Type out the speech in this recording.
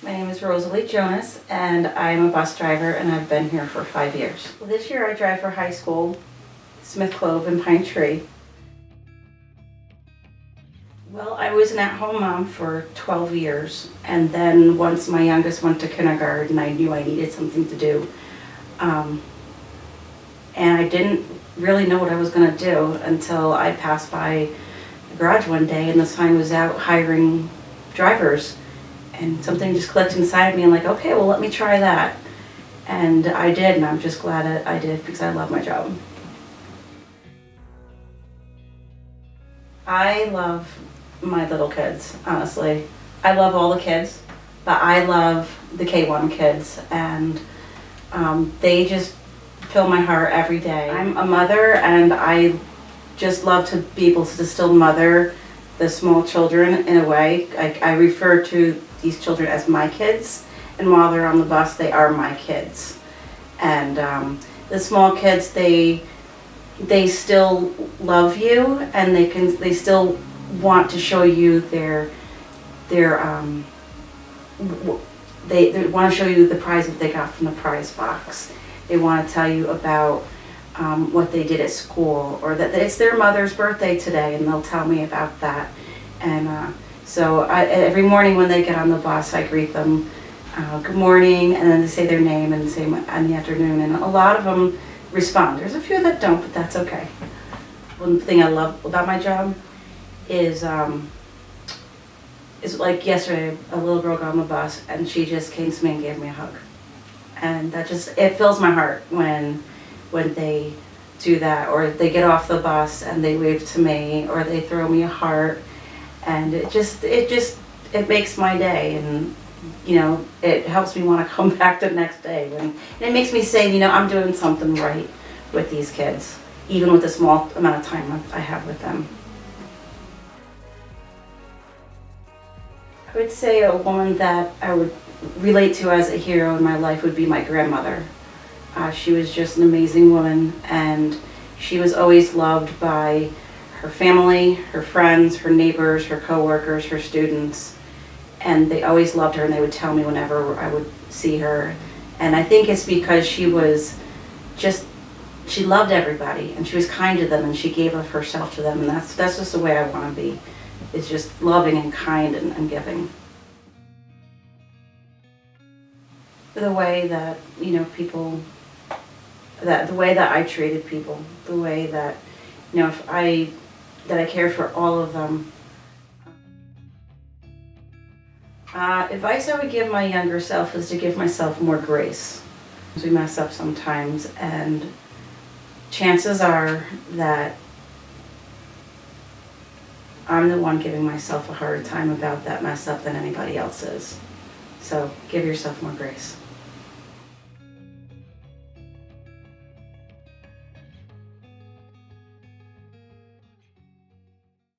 My name is Rosalie Jonas, and I'm a bus driver, and I've been here for 5 years. Well, this year I drive for high school, Smith Clove and Pine Tree. Well, I was an at-home mom for 12 years, and then once my youngest went to kindergarten, I knew I needed something to do. And I didn't really know what I was going to do until I passed by the garage one day and the sign was out hiring drivers. And something just clicked inside me and like, okay, well, let me try that. And I did, and I'm just glad that I did because I love my job. I love my little kids, honestly. I love all the kids, but I love the K1 kids, and they just fill my heart every day. I'm a mother, and I just love to be able to still mother the small children in a way. I refer to these children as my kids, and while they're on the bus, they are my kids. And the small kids, they still love you, and they still want to show you they want to show you the prize that they got from the prize box. They want to tell you about what they did at school, or that it's their mother's birthday today, and they'll tell me about that. And so every morning when they get on the bus, I greet them, good morning, and then they say their name and say in the afternoon, and a lot of them respond. There's a few that don't, but that's okay. One thing I love about my job is like yesterday, a little girl got on the bus and she just came to me and gave me a hug. And that just, it fills my heart when they do that, or they get off the bus and they wave to me, or they throw me a heart, and it makes my day, and you know, it helps me want to come back the next day, and it makes me say, you know, I'm doing something right with these kids, even with the small amount of time I have with them. I would say a woman that I would relate to as a hero in my life would be my grandmother. She was just an amazing woman, and she was always loved by her family, her friends, her neighbors, her coworkers, her students, and they always loved her, and they would tell me whenever I would see her. And I think it's because she loved everybody, and she was kind to them, and she gave of herself to them, and that's just the way I want to be. It's just loving and kind and giving. The way that, you know, the way that I treated people, the way that, you know, that I cared for all of them. Advice I would give my younger self is to give myself more grace. We mess up sometimes, and chances are that I'm the one giving myself a harder time about that mess up than anybody else is. So give yourself more grace.